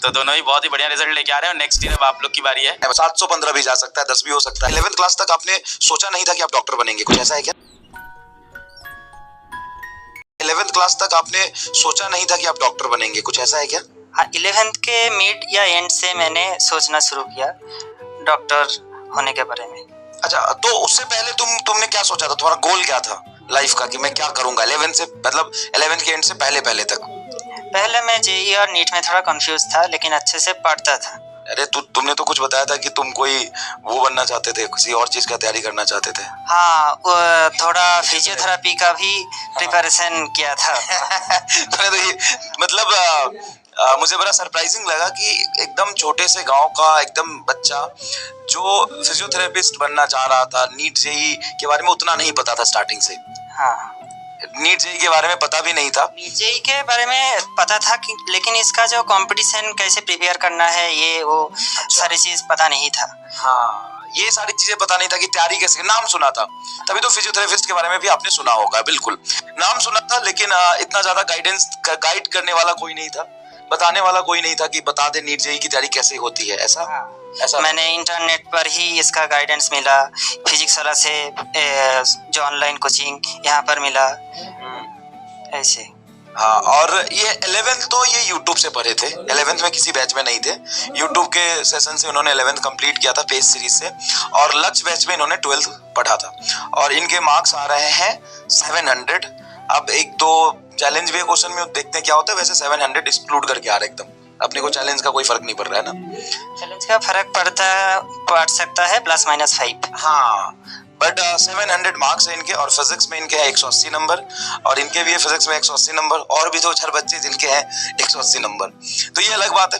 तो दोनों ही बहुत ही बढ़िया रिजल्ट लेके आ रहे हैं और नेक्स्ट ईयर अब आप लोग की बारी है। 715 भी जा सकता है, 10 भी हो सकता है। 11th क्लास तक आपने सोचा नहीं था कि आप डॉक्टर बनेंगे, कुछ ऐसा है क्या? 11th क्लास तक आपने सोचा नहीं था कि आप डॉक्टर बनेंगे, कुछ ऐसा है क्या? हाँ, 11th के मिड या एंड से मैंने सोचना शुरू किया डॉक्टर होने के बारे में। अच्छा, तो उससे पहले तुमने क्या सोचा था? तुम्हारा गोल क्या था लाइफ का कि मैं क्या करूंगा 11th से, मतलब 11th के एंड से पहले तक? पहले मैं जेईई और नीट में थोड़ा कंफ्यूज था, लेकिन अच्छे से पढ़ता था। अरे तुमने तो कुछ बताया था कि तुम कोई वो बनना चाहते थे, किसी और चीज का तैयारी करना चाहते थे। हाँ, थोड़ा फिजियोथेरेपी का भी प्रिपरेशन किया था। तुमने तो ये मतलब मुझे बड़ा सरप्राइजिंग लगा कि एकदम छोटे से गांव का एकदम बच्चा जो फिजियोथेरेपिस्ट बनना चाह रहा था, नीट जेईई के बारे में उतना नहीं पता था स्टार्टिंग से। हाँ, नीट जेईई के बारे में पता भी नहीं था। नीट जेईई के बारे में पता था कि, लेकिन इसका जो कंपटीशन कैसे प्रिपेयर करना है ये वो सारी चीज पता नहीं था। हाँ, ये सारी चीजें पता नहीं था कि तैयारी कैसे, नाम सुना था। तभी तो फिजियोथेरेपिस्ट के बारे में भी आपने सुना होगा, बिल्कुल नाम सुना था, लेकिन इतना ज्यादा गाइड करने वाला कोई नहीं था, बताने वाला कोई नहीं था कि बता दे नीट जेईई की तैयारी कैसे होती है। ऐसा मैंने इंटरनेट पर ही इसका गाइडेंस मिला, फिजिक्स वाला से जो ऑनलाइन कोचिंग यहाँ पर मिला ऐसे। हाँ, और ये 11th तो ये YouTube से पढ़े थे, 11th में किसी बैच में नहीं थे। YouTube के सेशन से उन्होंने 11th कंप्लीट किया था पेज सीरीज से, और लक्ष्य बैच में इन्होंने 12th पढ़ा था, और इनके मार्क्स आ रहे हैं 700। अब एक दो चैलेंज भी क्वेश्चन में देखते हैं क्या होता है। वैसे 700 एक्सक्लूड करके आ रहे एकदम, अपने को चैलेंज का कोई फर्क नहीं पड़ रहा है ना। चैलेंज का फर्क पड़ सकता है +-5। हाँ, बट 700 मार्क्स है इनके, और फिजिक्स में इनके हैं 180 नंबर, और इनके भी है फिजिक्स में 180 नंबर, और भी 2-4 बच्चे जिनके हैं 180 नंबर। तो ये अलग बात है।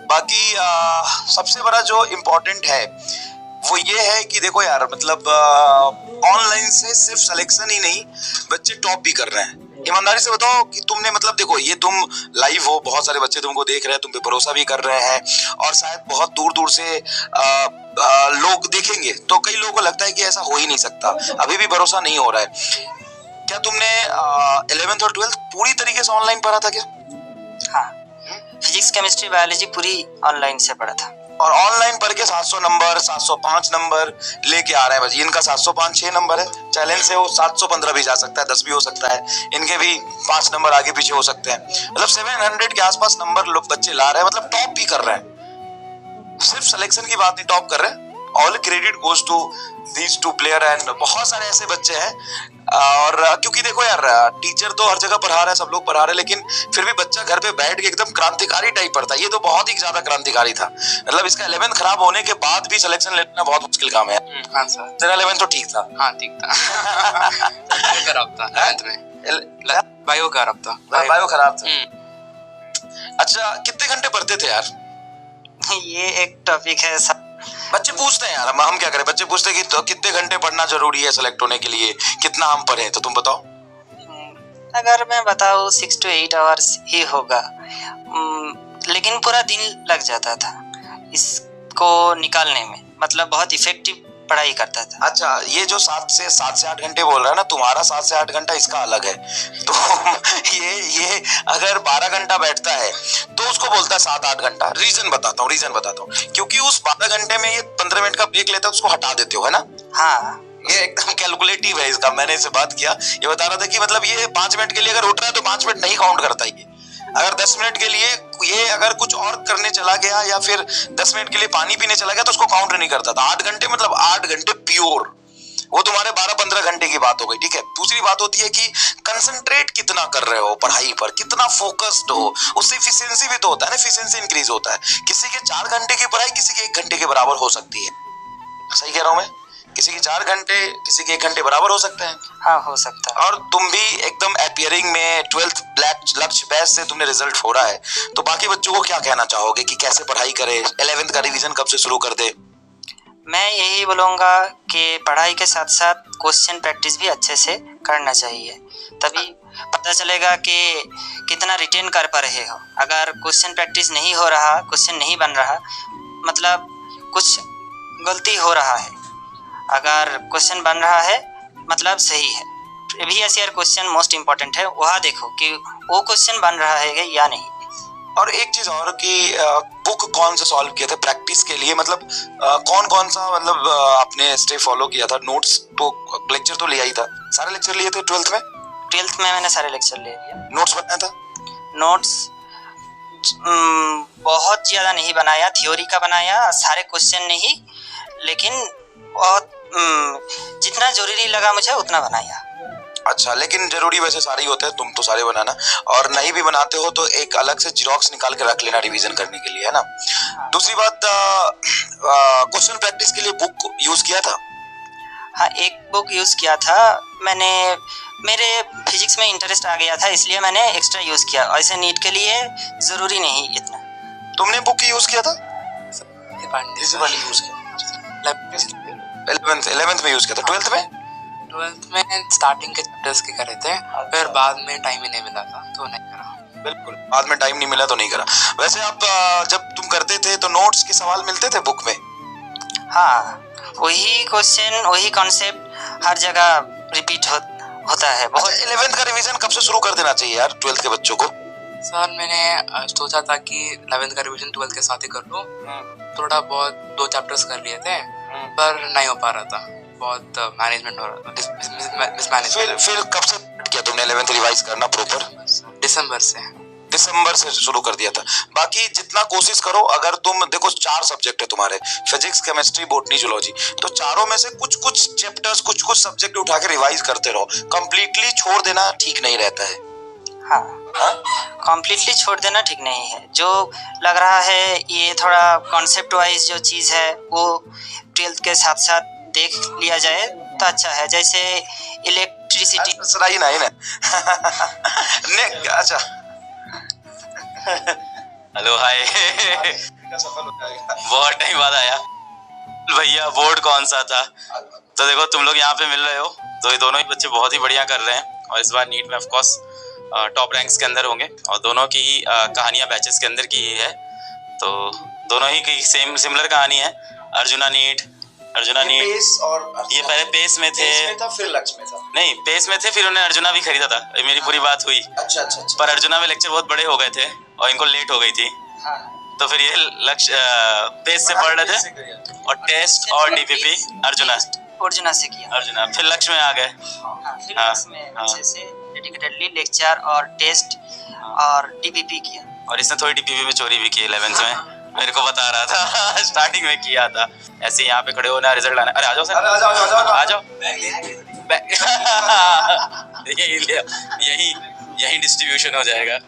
बाकी सबसे बड़ा जो इम्पोर्टेंट है वो ये है कि देखो यार, मतलब ऑनलाइन से सिर्फ सिलेक्शन ही नहीं, बच्चे टॉप भी कर रहे हैं। ईमानदारी से बताओ कि तुमने, मतलब देखो, ये तुम लाइव हो, बहुत सारे बच्चे तुमको देख रहे हैं, तुम पे भरोसा भी कर रहे हैं, और शायद बहुत दूर दूर से लोग देखेंगे, तो कई लोगों को लगता है कि ऐसा हो ही नहीं सकता, अभी भी भरोसा नहीं हो रहा है। क्या तुमने 11th और 12th पूरी तरीके से ऑनलाइन पढ़ा था क्या? हाँ, फिजिक्स केमिस्ट्री बायोलॉजी पूरी ऑनलाइन से पढ़ा था, और ऑनलाइन पढ़ के 700 नंबर 705 नंबर लेके आ रहे हैं। बस इनका 705 6 नंबर है, चैलेंज से वो 715 भी जा सकता है, 10 भी हो सकता है, इनके भी 5 नंबर आगे पीछे हो सकते हैं। मतलब 700 के आसपास नंबर लोग बच्चे ला रहे हैं, मतलब टॉप भी कर रहे हैं। सिर्फ सिलेक्शन की बात नहीं, टॉप कर रहे हैं। All credit goes to these two player, and बहुत सारे ऐसे बच्चे हैं। और क्योंकि देखो यार, टीचर तो हर जगह पढ़ा रहा है, सब लोग पढ़ा रहे हैं, लेकिन फिर भी बच्चा घर पे बैठ के एकदम क्रांतिकारी टाइप पढ़ता है। ये तो बहुत ही ज्यादा क्रांतिकारी था, मतलब इसका 11th खराब होने के बाद भी सिलेक्शन लेना बहुत मुश्किल काम है। हाँ सर, तेरा 11th तो ठीक था? हाँ ठीक था। खराब था 11th में, बायो खराब था। बायो खराब था। अच्छा, कितने घंटे पढ़ते थे यार? ये एक टॉपिक है। बच्चे पूछते हैं यार, हम क्या करें, बच्चे पूछते हैं कि तो कितने घंटे पढ़ना जरूरी है सेलेक्ट होने के लिए, कितना हम पढ़ें, तो तुम बताओ। अगर मैं बताऊँ 6 to 8 आवर्स ही होगा, लेकिन पूरा दिन लग जाता था इसको निकालने में, मतलब बहुत इफेक्टिव पढ़ाई करता था। अच्छा, ये जो 7 से 8 घंटे बोल रहा है ना तुम्हारा, 7 से 8 घंटा इसका अलग है। तो ये अगर 12 घंटा बैठता है तो उसको बोलता है 7-8 घंटा। रीजन बताता हूँ, क्योंकि उस 12 घंटे में ये 15 मिनट का ब्रेक लेता है, उसको हटा देते हो, है ना? हाँ, ये एकदम कैलकुलेटिव है इसका। मैंने इससे बात किया, ये बता रहा था कि मतलब ये 5 मिनट के लिए अगर उठ रहा है तो 5 मिनट नहीं काउंट करता ये। अगर 10 मिनट के लिए ये अगर कुछ और करने चला गया, या फिर 10 मिनट के लिए पानी पीने चला गया, तो उसको काउंट नहीं करता था। 8 घंटे मतलब 8 घंटे प्योर, वो तुम्हारे 12-15 घंटे की बात हो गई, ठीक है। दूसरी बात होती है कि कंसंट्रेट कितना कर रहे हो पढ़ाई पर, कितना फोकस्ड हो, उससे एफिशिएंसी भी तो होता है ना, एफिशिएंसी इंक्रीज होता है। किसी के 4 घंटे की पढ़ाई किसी के 1 घंटे के बराबर हो सकती है, सही कह रहा हूं मैं? किसी के 4 घंटे किसी के 1 घंटे बराबर हो सकते हैं। हाँ, हो सकता है। और तुम भी एकदम अपीयरिंग में 12th ब्लैक लक्ष्य बैच से तुमने रिजल्ट हो रहा है, तो बाकी बच्चों को क्या कहना चाहोगे कि कैसे पढ़ाई करें, 11th का रिवीजन कब से शुरू कर दे? मैं यही बोलूँगा कि पढ़ाई के साथ साथ क्वेश्चन प्रैक्टिस भी अच्छे से करना चाहिए, तभी पता चलेगा कि कितना रिटेन कर पा रहे हो। अगर क्वेश्चन प्रैक्टिस नहीं हो रहा, क्वेश्चन नहीं बन रहा, मतलब कुछ गलती हो रहा है। अगर क्वेश्चन बन रहा है मतलब सही है। Previous year question most important है, वहाँ देखो कि वो क्वेश्चन बन रहा है या नहीं। और एक चीज और कि बुक कौन सा सॉल्व किया था प्रैक्टिस के लिए, मतलब कौन कौन सा मतलब आपने स्टेप फॉलो किया था? नोट्स तो लेक्चर तो लिया ही था, सारे लेक्चर लिए थे 12th में? 12th में मैंने सारे लेक्चर ले लिए। नोट्स बनाया था? नोट्स बहुत ज़्यादा नहीं बनाया, थ्योरी का बनाया, सारे क्वेश्चन नहीं, लेकिन बहुत जितना जरूरी लगा मुझे उतना बनाया। अच्छा, लेकिन जरूरी वैसे सारे ही होते हैं, तुम तो सारे बनाना, और नहीं भी बनाते हो तो एक अलग से जीरोक्स निकाल के रख लेना रिवीजन करने के लिए, है ना? दूसरी बात, क्वेश्चन प्रैक्टिस के लिए बुक यूज किया था? हाँ, एक बुक यूज़ किया था मैंने, मेरे फिजिक्स में इंटरेस्ट आ गया था इसलिए मैंने एक्स्ट्रा यूज़ किया, ऐसे नीट के लिए ज़रूरी नहीं इतना। तुमने बुक यूज किया था? इसी वाली यूज किया। 11th में यूज किया था। 12th में? 12th में स्टार्टिंग के चैप्टर्स के करे थे, फिर बाद में टाइम ही नहीं मिला था तो नहीं करा। बिल्कुल, बाद में टाइम नहीं मिला तो नहीं करा। वैसे आप जब तुम करते थे तो नोट्स के सवाल मिलते थे बुक में? हाँ, वही क्वेश्चन वही कॉन्सेप्ट हर जगह रिपीट होता है। बहुत 11th का रिवीजन कब से शुरू कर देना चाहिए यार 12th के बच्चों को? सर मैंने सोचा था कि 11th का रिवीजन 12th के साथ ही कर लूँ, थोड़ा बहुत 2 चैप्टर्स कर लिए थे पर नहीं हो पा रहा था, बहुत मैनेजमेंट हो रहा था, मिसमैनेजमेंट। फिर कब से किया तुमने 11th रिवाइज करना प्रॉपर? दिसंबर से शुरू कर दिया था। बाकी जितना कोशिश करो, अगर तुम देखो 4 सब्जेक्ट है तुम्हारे, फिजिक्स, केमिस्ट्री, बॉटनी, जूलॉजी, तो चारों में से कुछ कुछ चैप्टर्स, कुछ कुछ सब्जेक्ट उठा के रिवाइज करते रहो। कंप्लीटली छोड़ देना ठीक नहीं रहता है। हाँ, कम्प्लीटली छोड़ देना ठीक नहीं है। जो लग रहा है ये थोड़ा कॉन्सेप्ट वाइज जो चीज़ है वो 12th के साथ साथ देख लिया जाए तो अच्छा है, जैसे इलेक्ट्रिसिटी। सराही नहीं ना। अच्छा, हेलो हाय। बहुत टाइम बाद आया भैया। बोर्ड कौन सा था? तो देखो तुम लोग यहाँ पे मिल रहे हो तो ये दोनों ही बच्चे बहुत ही बढ़िया कर रहे हैं और इस बार नीट में ऑफ कोर्स टॉप रैंक्स के अंदर होंगे और दोनों की कहानियाँ बैचेस के अंदर की ही है, तो दोनों ही की सिमिलर कहानी है। अर्जुना नीट और ये पहले पेस में थे, फिर लक्ष्य में था। नहीं पेस में थे, फिर उन्हें अर्जुना भी खरीदा था, मेरी पूरी बात हुई। अच्छा। पर अर्जुना में लेक्चर बहुत बड़े हो गए थे और इनको लेट हो गई थी, तो फिर ये लक्ष्य पेस से पढ़ रहे थे और टेस्ट और डीपीपी अर्जुना से किया। फिर लक्ष्य में आ गए। फिर लक्ष्य में अच्छे से डेडिकेटेडली लेक्चर और टेस्ट और डीपीपी किया, और इसने थोड़ी डीपीपी में चोरी भी की 11th में, मेरे को बता रहा था। स्टार्टिंग में किया था। ऐसे यहाँ पे खड़े होना, रिजल्ट आना। अरे आ जाओ सर, आ जाओ। यही डिस्ट्रीब्यूशन हो जाएगा।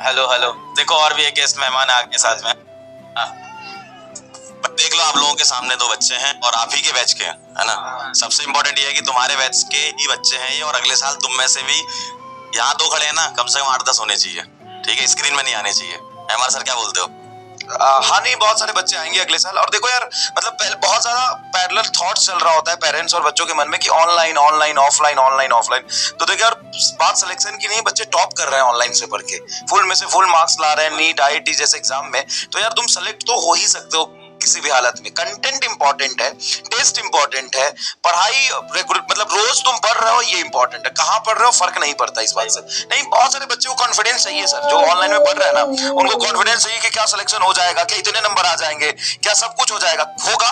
हेलो, देखो और भी एक गेस्ट मेहमान आ गए साथ में। देख लो, आप लोगों के सामने 2 बच्चे हैं और आप ही के बैच के हैं, है ना? सबसे इम्पोर्टेंट ये है कि तुम्हारे बैच के ही बच्चे हैं ये, और अगले साल तुम में से भी यहाँ 2 खड़े हैं ना, कम से कम 8-10 होने चाहिए, ठीक है? स्क्रीन में नहीं आने चाहिए। हमारे सर क्या बोलते हो? हाँ, नहीं, बहुत सारे बच्चे आएंगे अगले साल। और देखो यार, मतलब बहुत ज्यादा पैरेलल थॉट्स चल रहा होता है पेरेंट्स और बच्चों के मन में कि ऑनलाइन ऑफलाइन। तो देखो यार, बात सिलेक्शन की नहीं, बच्चे टॉप कर रहे हैं ऑनलाइन से पढ़ के, फुल में से फुल मार्क्स ला रहे हैं नीट IIT जैसे एग्जाम में। तो यार तुम सेलेक्ट तो हो ही सकते हो किसी भी हालत में। कंटेंट इंपॉर्टेंट है, टेस्ट इंपॉर्टेंट है, पढ़ाई मतलब रोज तुम पढ़ रहे हो ये इंपॉर्टेंट है, कहाँ पढ़ रहे हो फर्क नहीं पड़ता इस बात से। नहीं, बहुत सारे बच्चों को कॉन्फिडेंस चाहिए सर, जो ऑनलाइन में पढ़ रहे हैं ना, उनको कॉन्फिडेंस चाहिए कि क्या सिलेक्शन हो जाएगा, क्या इतने नंबर आ जाएंगे, क्या सब कुछ हो जाएगा। होगा,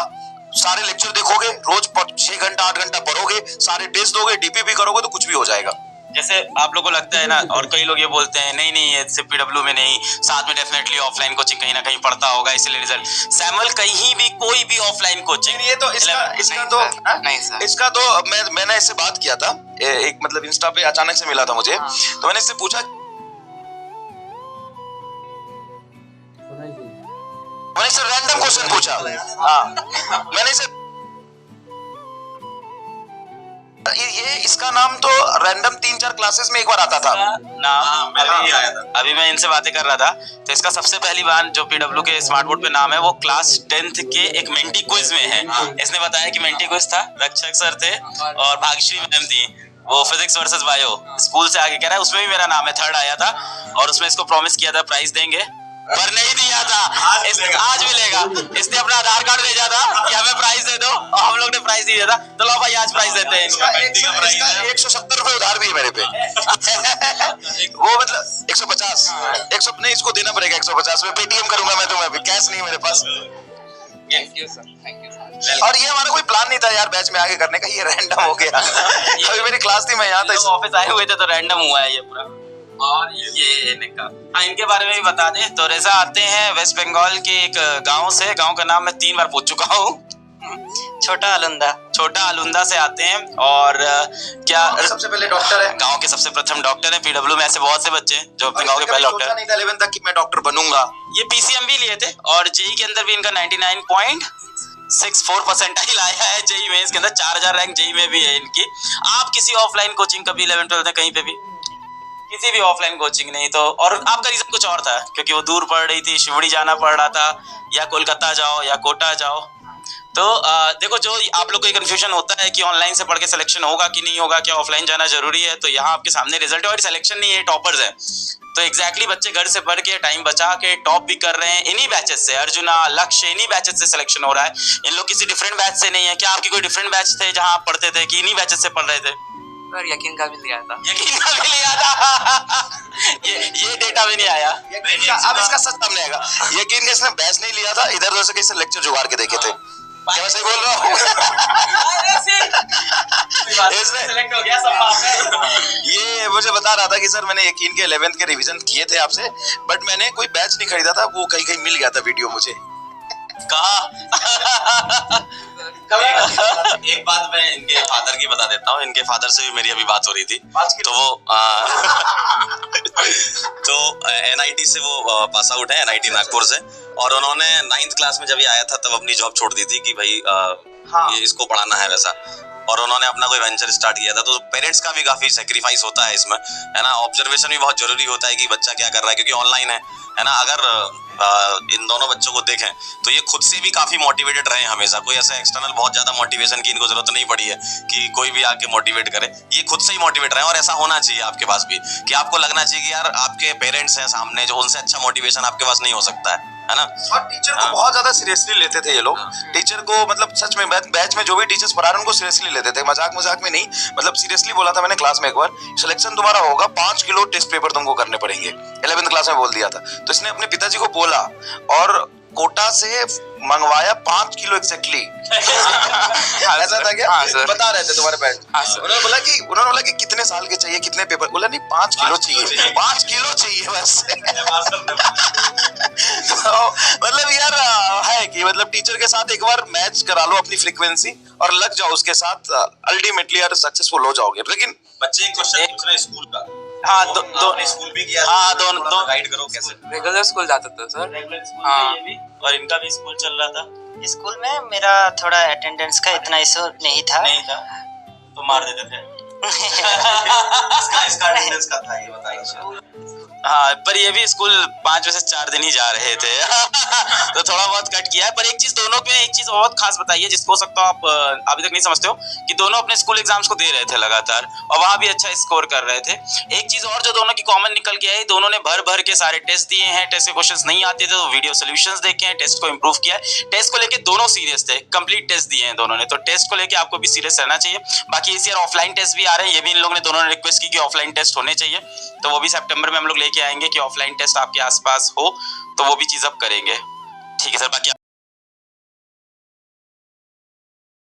सारे लेक्चर देखोगे, रोज 6 घंटा 8 घंटा पढ़ोगे, सारे टेस्ट दोगे, डीपीपी करोगे तो कुछ भी हो जाएगा। जैसे आप लोगों को लगता है ना, और कई लोग ये बोलते हैं नहीं ये सिर्फ PW में नहीं, साथ में डेफिनेटली ऑफलाइन कोचिंग कहीं ना कहीं पढ़ता होगा इसलिए रिजल्ट। सैमुअल कहीं भी कोई भी ऑफलाइन कोचिंग, ये तो इसका तो मैंने इससे बात किया था एक, मतलब इंस्टा पे अचानक से मिला था मुझे, तो मैंने इससे पूछा, मैंने इससे रैंडम क्वेश्चन पूछा। हाँ, मैंने इसे ये इसका नाम तो रैंडम 3-4 क्लासेस में एक बार आता था नाम, अभी मैं इनसे बातें कर रहा था तो इसका सबसे पहली बार जो PW के स्मार्ट बोर्ड पे नाम है वो क्लास 10th के एक मेंटी क्विज में है। इसने बताया कि मेंटी क्विज था, रक्षक सर थे और भाग्यश्री मैम थी, वो फिजिक्स वर्सेस बायो स्कूल से आगे कह रहा है, उसमें भी मेरा नाम है, 3rd आया था और उसमें इसको प्रॉमिस किया था प्राइज देंगे पर नहीं दिया था। आज मिलेगा। इसने अपना आधार कार्ड भेजा था कि हमें प्राइस दे दो और हम लोग ने प्राइस दिया था। तो लो भाई आज प्राइस देते हैं। इसका 170 रुपए उधार भी है मेरे पे। वो मतलब 150 नहीं, इसको देना पड़ेगा 150 में। पेटीएम करूंगा मैं तुम्हें, अभी कैश नहीं मेरे पास। Thank you sir. और ये हमारा कोई प्लान नहीं था यार बैच में आगे करने का, ये रैंडम हो गया। अभी मेरी क्लास थी, मैं यहाँ था, ऑफिस आए हुए थे तो रैंडम हुआ है ये पूरा। और ये निका, हाँ इनके बारे में भी बता दें तो रेजा आते हैं वेस्ट बंगाल के एक गांव से। गांव का नाम मैं 3 बार पूछ चुका हूँ। छोटा आलुंदा से आते हैं। और क्या सबसे पहले डॉक्टर है, गांव के सबसे प्रथम डॉक्टर है। पीडब्ल्यू में ऐसे बहुत से बच्चे हैं जो अपने गांव के पहले डॉक्टर नहीं था 11 तक कि मैं डॉक्टर बनूंगा। ये पीसीएम भी लिए थे और जेई के अंदर भी इनका 99.64 परसेंटाइल आया है। जेई मेंस के अंदर 4000 रैंक जेई में भी है इनकी। आप किसी ऑफलाइन कोचिंग कभी 11-12 में कहीं पे भी किसी भी ऑफलाइन कोचिंग नहीं तो, और आपका रीजन कुछ और था क्योंकि वो दूर पड़ रही थी, शिवड़ी जाना पड़ रहा था, या कोलकाता जाओ या कोटा जाओ। तो देखो जो आप लोग को कंफ्यूजन होता है कि ऑनलाइन से पढ़ के सिलेक्शन होगा कि नहीं होगा, क्या ऑफलाइन जाना जरूरी है, तो यहाँ आपके सामने रिजल्ट है। और सिलेक्शन नहीं है, टॉपर्स है। तो एग्जैक्टली बच्चे घर से पढ़ के टाइम बचा के टॉप भी कर रहे हैं इन्हीं बैचेस से। अर्जुना, लक्ष्य, इन्हीं बैचेस से सिलेक्शन हो रहा है। इन लोग किसी डिफरेंट बैच से नहीं है। क्या आपकी कोई डिफरेंट बैच थे जहाँ आप पढ़ते थे कि इन्हीं बैचेस से पढ़ रहे थे? सर यकीन का भी लिया था। यकीन का भी लिया था। ये डेटा भी नहीं आया। अब इसका सच सामने आएगा। यकीन के इसने बैच नहीं लिया था, इधर उधर से किसी लेक्चर जुगाड़ के देखे थे। क्या मैं सही बोल रहा हूँ? सेलेक्ट हो गया सब। ये मुझे बता रहा था कि सर मैंने यकीन के 11th के रिवीजन किए थे आपसे, बट मैंने कोई बैच नहीं खरीदा था, वो कहीं मिल गया था वीडियो मुझे। कहा एक बात मैं इनके फादर की बता देता हूँ। इनके फादर से भी मेरी अभी बात हो रही थी। तो वो तो एनआईटी से वो पास आउट है, एनआईटी नागपुर से। और उन्होंने 9th क्लास में जब ये आया था तब अपनी जॉब छोड़ दी थी कि भाई ये इसको पढ़ाना है वैसा। और उन्होंने अपना कोई वेंचर स्टार्ट किया था। तो पेरेंट्स का भी काफी सेक्रीफाइस होता है इसमें, है ना। ऑब्जर्वेशन भी बहुत जरूरी होता है कि बच्चा क्या कर रहा है, क्योंकि ऑनलाइन है ना। अगर इन दोनों बच्चों को देखें तो ये खुद से भी काफी मोटिवेटेड रहे हमेशा। कोई ऐसा एक्सटर्नल बहुत ज्यादा मोटिवेशन की इनको जरूरत नहीं पड़ी है कि कोई भी आके मोटिवेट करे। ये खुद से ही मोटिवेट रहे, और ऐसा होना चाहिए आपके पास भी कि आपको लगना चाहिए कि यार आपके पेरेंट्स हैं सामने, जो उनसे अच्छा मोटिवेशन आपके पास नहीं हो सकता है ना। और टीचर को बहुत ज्यादा सीरियसली लेते थे ये लोग। टीचर को मतलब सच में बैच में जो भी टीचर्स पढ़ा रहे उनको सीरियसली लेते थे, मजाक में नहीं। मतलब सीरियसली बोला था मैंने क्लास में एक बार, सिलेक्शन तुम्हारा होगा, 5 किलो टेस्ट पेपर तुमको करने पड़ेंगे। 11th क्लास में बोल दिया था। तो इसने अपने पिताजी को बोला और कोटा से मंगवाया 5 किलो एग्जैक्टली। ऐसा था क्या? हाँ सर। बता रहे थे तुम्हारे पेरेंट्स। हाँ सर। उन्होंने बोला कि कितने साल के चाहिए, कितने पेपर? बोला नहीं 5 किलो चाहिए, 5 किलो चाहिए बस। तो मतलब यार है कि मतलब टीचर के साथ एक बार मैच करा लो अपनी फ्रीक्वेंसी और लग जाओ उसके साथ, अल्टीमेटली यार सक्सेसफुल हो जाओगे। लेकिन बच्चे एक क्वेश्चन पूछ रहे हैं स्कूल का। हाँ आपने स्कूल भी किया? हाँ दोनों गाइड करो कैसे। रेगुलर स्कूल जाता था सर। रेगुलर स्कूल हाँ। ये भी, और इनका भी स्कूल चल रहा था। स्कूल में मेरा थोड़ा अटेंडेंस का इतना इशू नहीं था। तो मार देते थे। इसका अटेंडेंस का था, ये बताइए। हाँ पर ये भी स्कूल 5 में से 4 दिन ही जा रहे थे। तो थोड़ा बहुत कट किया है। पर एक चीज दोनों पे एक चीज बहुत खास बताइए जिसको हो सकता हो आप अभी तक नहीं समझते हो, कि दोनों अपने स्कूल एग्जाम्स को दे रहे थे लगातार और वहां भी अच्छा स्कोर कर रहे थे। एक चीज और जो दोनों की कॉमन निकल के आई, दोनों ने भर के सारे टेस्ट दिए हैं। टेस्ट के क्वेश्चंस नहीं आते थे तो वीडियो सोल्यूशंस देखे हैं, टेस्ट को इंप्रूव किया है। टेस्ट को लेके दोनों सीरियस थे, कंप्लीट टेस्ट दिए हैं दोनों ने। तो टेस्ट को लेके आपको भी सीरियस रहना चाहिए। बाकी इस ईयर ऑफलाइन टेस्ट भी आ रहे हैं, ये भी इन लोगों ने दोनों ने रिक्वेस्ट की कि ऑफलाइन टेस्ट होने चाहिए। तो वो भी सितंबर में हम लोग लेके आएंगे कि ऑफलाइन टेस्ट आपके आसपास हो, तो वो भी चीज अब करेंगे। ठीक है सर। बाकी